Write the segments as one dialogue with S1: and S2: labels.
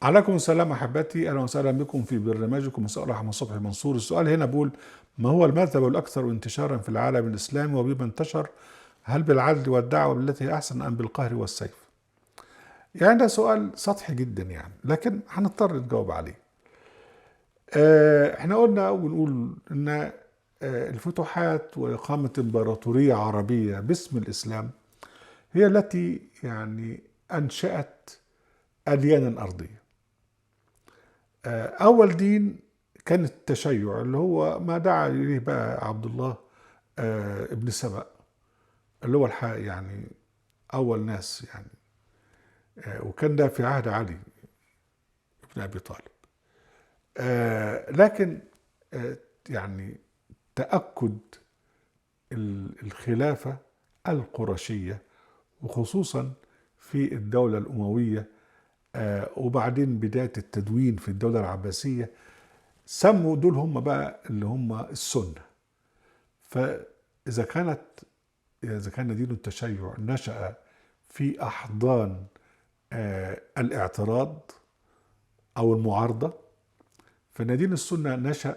S1: عليكم السلام أحبتي، أهلا وسهلا بكم في برنامجكم مساء رحمة صبحي منصور. السؤال هنا بيقول: ما هو المذهب الأكثر انتشارا في العالم الإسلامي وبما انتشر؟ هل بالعدل والدعوة بالتي هي أحسن أم بالقهر والسيف؟ يعني ده سؤال سطحي جدا يعني، لكن هنضطر نجاوب عليه. احنا قلنا ونقول إن الفتوحات وإقامة إمبراطورية عربية باسم الإسلام هي التي يعني أنشأت أديانا أرضية. أول دين كان التشيع، اللي هو ما دعا إليه بقى عبد الله ابن سبأ، اللي هو الحق يعني أول ناس يعني. وكان ده في عهد علي بن أبي طالب. لكن آه، يعني تأكد الخلافة القرشية، وخصوصا في الدولة الأموية، وبعدين بداية التدوين في الدولة العباسية، سموا دول هم بقى اللي هم السنة. فإذا كانت إذا كان دين التشيع نشأ في أحضان الاعتراض أو المعارضة، فإن دين السنة نشأ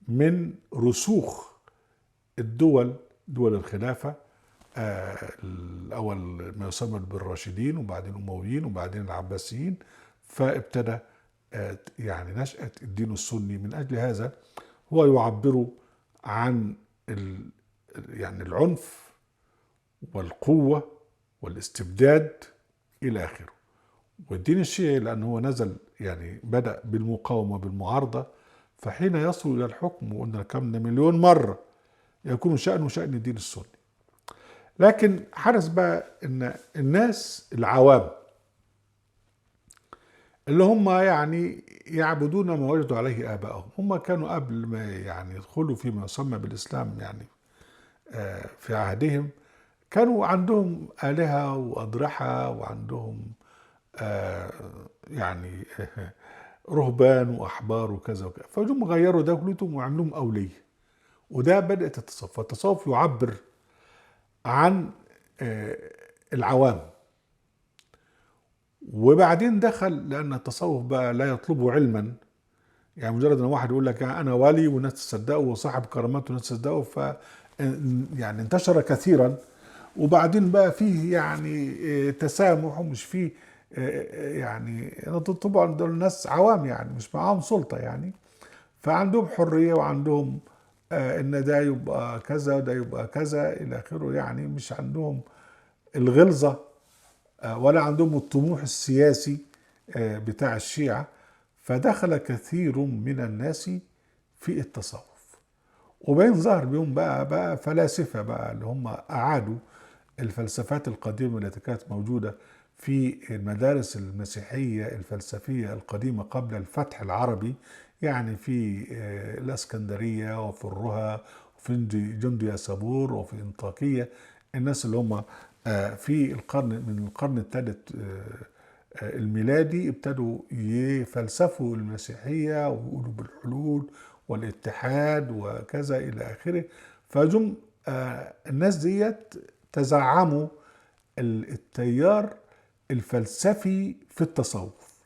S1: من رسوخ الدول، دول الخلافة. الأول ما يسمى بالراشدين، وبعدين الأمويين، وبعدين العباسيين. فابتدى يعني نشأة الدين السني. من أجل هذا هو يعبر عن يعني العنف والقوة والاستبداد إلى آخره. والدين الشيعي لأنه هو نزل يعني بدأ بالمقاومة بالمعارضة، فحين يصل إلى الحكم، وقلنا كم مليون مرة، يكون شأنه شأن الدين السني. لكن حدث بقى ان الناس العوام اللي هم يعني يعبدون ما وجدوا عليه آبائهم، هم كانوا قبل ما يعني يدخلوا فيما يسمى بالإسلام يعني في عهدهم، كانوا عندهم آلهة وأضرحة، وعندهم آه، يعني رهبان وأحبار وكذا وكذا. فجم غيروا دولتهم وعملوهم أولية، وده بدأت التصوف. فالتصوف يعبر عن آه، العوام. وبعدين دخل، لأن التصوف بقى لا يطلبه علما، يعني مجرد ان واحد يقول لك انا ولي والناس تصدقه وصاحب كرامات والناس تصدقه، ف يعني انتشر كثيرا. وبعدين بقى فيه يعني تسامح، ومش فيه يعني طبعا دول الناس عوام يعني مش معاهم سلطة يعني، فعندهم حرية، وعندهم ان ده يبقى كذا وده يبقى كذا الى اخره، يعني مش عندهم الغلظة ولا عندهم الطموح السياسي بتاع الشيعة. فدخل كثير من الناس في التصوف، وبين ظهر بيهم بقى فلاسفة بقى اللي هم أعادوا الفلسفات القديمة التي كانت موجودة في المدارس المسيحية الفلسفية القديمة قبل الفتح العربي، يعني في الإسكندرية، وفي الرها، وفي جندي سابور، وفي انطاكية. الناس اللي هم في القرن من القرن الثالث الميلادي ابتدوا يفلسفوا المسيحية ويقولوا بالحلول والاتحاد وكذا إلى آخره. فجم الناس ديت تزعموا التيار الفلسفي في التصوف،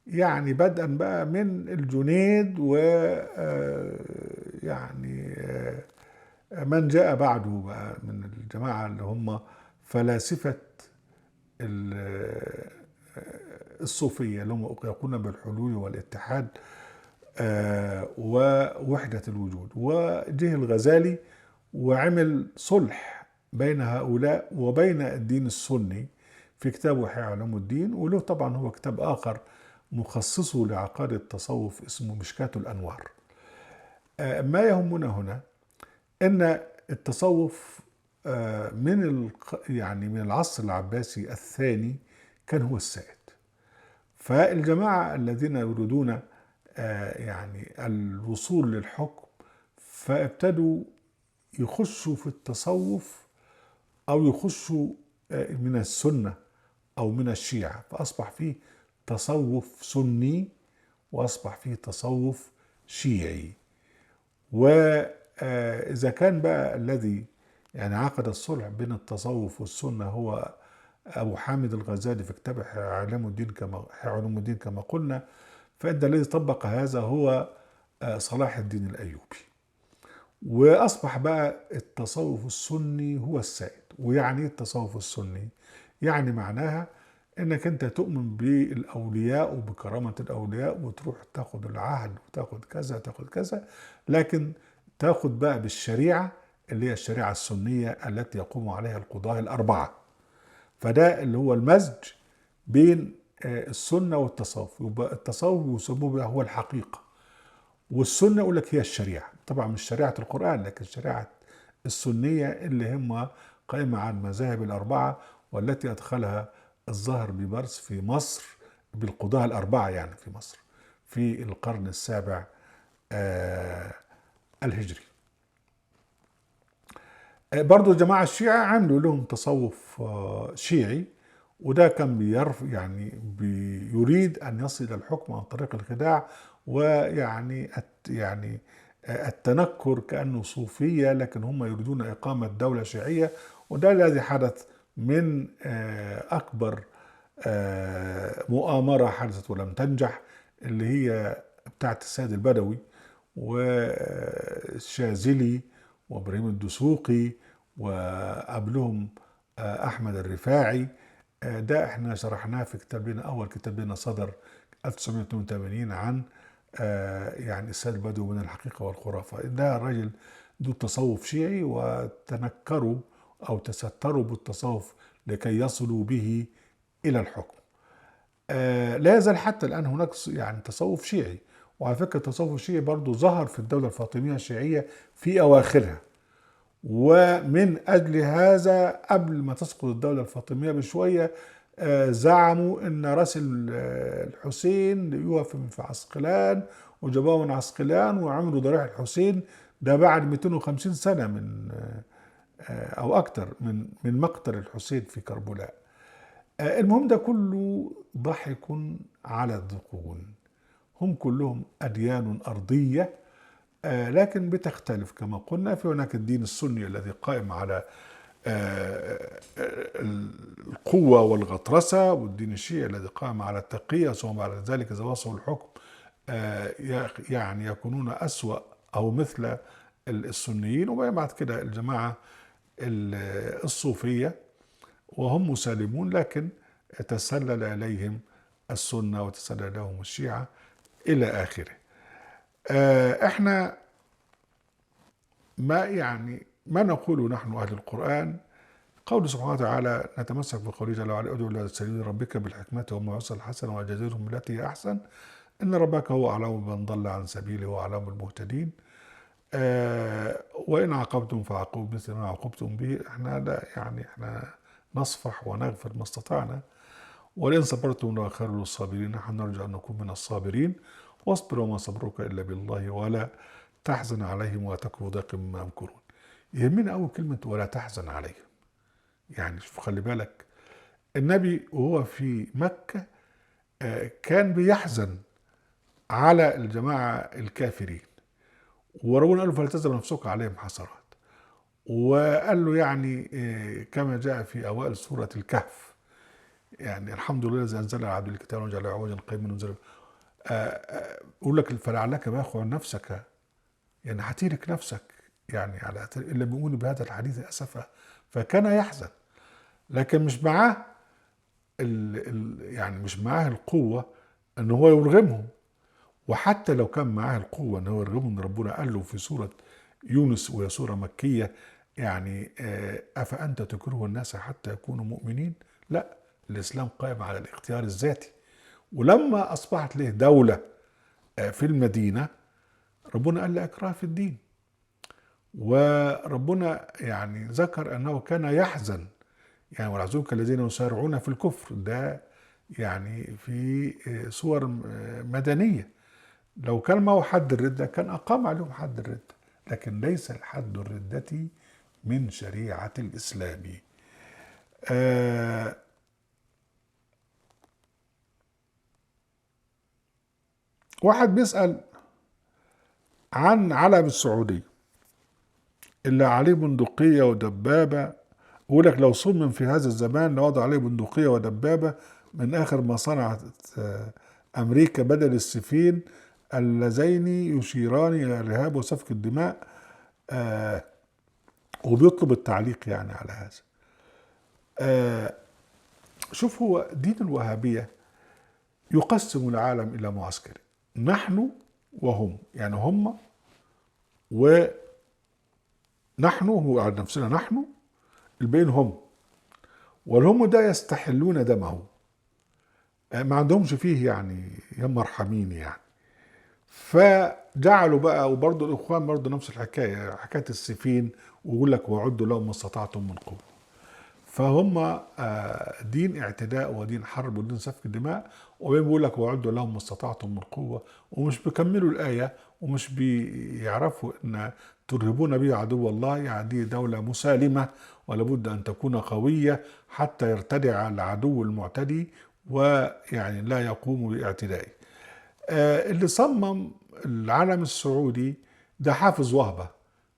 S1: يعني بدءا بقى من الجنيد و يعني من جاء بعده بقى من الجماعة اللي هم فلاسفة الصوفية، اللي هم يقولون بالحلول والاتحاد ووحدة الوجود. وجه الغزالي وعمل صلح بين هؤلاء وبين الدين السني في كتابه إحياء علوم الدين. وله طبعا هو كتاب آخر مخصصه لعقائد التصوف اسمه مشكاة الأنوار. ما يهمنا هنا ان التصوف يعني من العصر العباسي الثاني كان هو السائد. فالجماعة الذين يريدون يعني الوصول للحكم، فابتدوا يخشوا في التصوف، او يخشوا من السنة او من الشيعة، فاصبح فيه تصوف سني واصبح فيه تصوف شيعي. وإذا كان بقى الذي يعني عقد الصلح بين التصوف والسنة هو أبو حامد الغزالي في كتابه علوم الدين كما قلنا، فإن الذي طبق هذا هو صلاح الدين الأيوبي. وأصبح بقى التصوف السني هو السائد. ويعني التصوف السني يعني معناها انك انت تؤمن بالاولياء وبكرامة الاولياء، وتروح تاخد العهد وتاخد كذا تاخد كذا، لكن تاخد بقى بالشريعة اللي هي الشريعة السنية التي يقوم عليها القضاة الأربعة. فده اللي هو المزج بين السنة والتصوف. يبقى التصوف يسموه بقى هو الحقيقة، والسنة يقول لك هي الشريعة. طبعا مش شريعة القرآن، لكن شريعة السنية اللي هم قائمة على المذاهب الأربعة، والتي أدخلها الظاهر بيبرس في مصر بالقضاة الأربعة، يعني في مصر في القرن السابع الهجري. برضو الجماعة الشيعة عملوا لهم تصوف شيعي، وده كان بيريد أن يصل إلى الحكم عن طريق الخداع، ويعني التنكر كأنه صوفية، لكن هم يريدون إقامة دولة شيعية. وده الذي حدث من أكبر مؤامرة حدثت ولم تنجح، اللي هي بتاعت السيد البدوي والشاذلي وابراهيم الدسوقي وقبلهم احمد الرفاعي. ده احنا شرحناه في كتابنا، اول كتاب لنا صدر 1982 عن يعني السيد البدوي من الحقيقة والخرافة. ده الراجل ذو تصوف شيعي، وتنكروا او تستروا بالتصوف لكي يصلوا به الى الحكم. لا يزال حتى الآن هناك يعني تصوف شيعي. وعلى فكرة التصوف الشيعي برضو ظهر في الدولة الفاطمية الشيعية في أواخرها، ومن أجل هذا قبل ما تسقط الدولة الفاطمية بشوية زعموا أن راس الحسين يوقف في عسقلان، وجابوه من عسقلان وعملوا ضريح الحسين. ده بعد 250 سنة من أو أكثر من مقتل الحسين في كربلاء. المهم ده كله ضحك على الذقون. هم كلهم أديان أرضية، لكن بتختلف كما قلنا. في هناك الدين السني الذي قائم على القوة والغطرسة، والدين الشيعي الذي قائم على التقية، ثم بعد ذلك إذا وصلوا الحكم يعني يكونون أسوأ أو مثل السنيين. وبعد كده الجماعة الصوفية وهم مسالمون، لكن تسلل إليهم السنة وتسلل لهم الشيعة إلى آخره. احنا ما نقول نحن أهل القرآن قول سبحانه وتعالى نتمسك بقوله جل وعلا ادعو إلى سبيل ربك بالحكمة والموعظة الحسنة وجادلهم بالتي هي أحسن إن ربك هو أعلم بمن ضل عن سبيله وأعلم بالمهتدين. وإن عاقبتم فعاقبوا بمثل ما عاقبتم به. احنا لا احنا نصفح ونغفر ما استطعنا، ولئن صبرتم لهو خير للصابرين. نحن نرجو أن نكون من الصابرين. واصبر وما صبرك إلا بالله ولا تحزن عليهم ولا تك في ضيق مما يمكرون. يهمنا أول كلمة ولا تحزن عليهم. يعني شوف، خلي بالك النبي وهو في مكة كان بيحزن على الجماعة الكافرين، وربنا قال له فلا تحزن نفسك عليهم حسرات. وقال له يعني كما جاء في أوائل سورة الكهف، يعني الحمد لله الذي أنزل على عبده الكتاب وجعل عوجا قيما ونزل يقول لك فلعلك باخع نفسك، يعني هتهلك نفسك يعني على إلا بيقول بهذا الحديث أسفا. فكان يحزن، لكن مش معاه يعني مش معاه القوة ان هو يرغمهم. وحتى لو كان معاه القوة ان هو يرغمهم، ربنا قال له في سورة يونس وهي سورة مكية يعني أفأنت تكره الناس حتى يكونوا مؤمنين؟ لا، الإسلام قائم على الاختيار الذاتي. ولما أصبحت له دولة في المدينة، ربنا قال لا إكراه في الدين. وربنا يعني ذكر أنه كان يحزن، يعني والعزوك الذين يسارعون في الكفر. ده يعني في صور مدنية. لو كان معه حد الردة كان أقام عليهم حد الردة، لكن ليس الحد الردة من شريعة الإسلام. واحد بيسأل عن علم السعودية اللي عليه بندقية ودبابة يقول لك لو صمم في هذا الزمان لوضع عليه بندقية ودبابة من آخر ما صنعت أمريكا بدل السيفين اللذين يشيران إلى الإرهاب وسفك الدماء. وبيطلب التعليق يعني على هذا. شوف، هو دين الوهابية يقسم العالم إلى معسكرين، نحن وهم، يعني هم ونحن، هو على نفسنا نحن، الباقيين هم، والهم ده يستحلون دمه، ما عندهمش فيه يعني يا مرحمين يعني. فجعلوا بقى، وبرضه الإخوان برضه نفس الحكاية، حكاية السفين، ويقول لك وعدوا لهم ما استطعتم من قوة. فهم دين اعتداء ودين حرب ودين سفك دماء، وبيقول لك وعدوا لهم ما استطعتم من قوة، ومش بيكملوا الآية، ومش بيعرفوا ان ترهبون به عدو الله، يعني دي دولة مسالمة ولابد أن تكون قوية حتى يرتدع العدو المعتدي ويعني لا يقوم باعتدائه. اللي صمم العلم السعودي ده حافظ وهبة،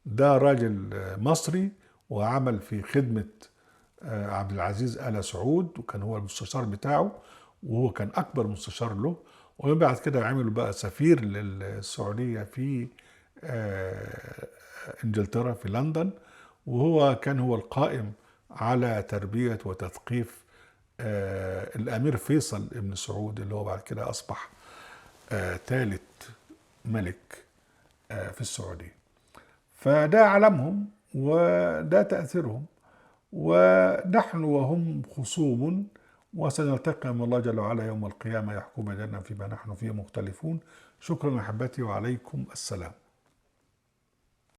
S1: ده راجل مصري وعمل في خدمة عبد العزيز آل سعود، وكان هو المستشار بتاعه، وهو كان أكبر مستشار له. وبعد كده عملوا بقى سفير للسعودية في إنجلترا في لندن، وهو كان هو القائم على تربية وتثقيف الأمير فيصل ابن سعود، اللي هو بعد كده أصبح ثالث ملك في السعودية. فده علمهم وده تأثيرهم، ونحن وهم خصوم، وسنلتقي من الله جل وعلا يوم القيامة يحكم بيننا فيما نحن فيه مختلفون. شكرا أحبتي، وعليكم السلام.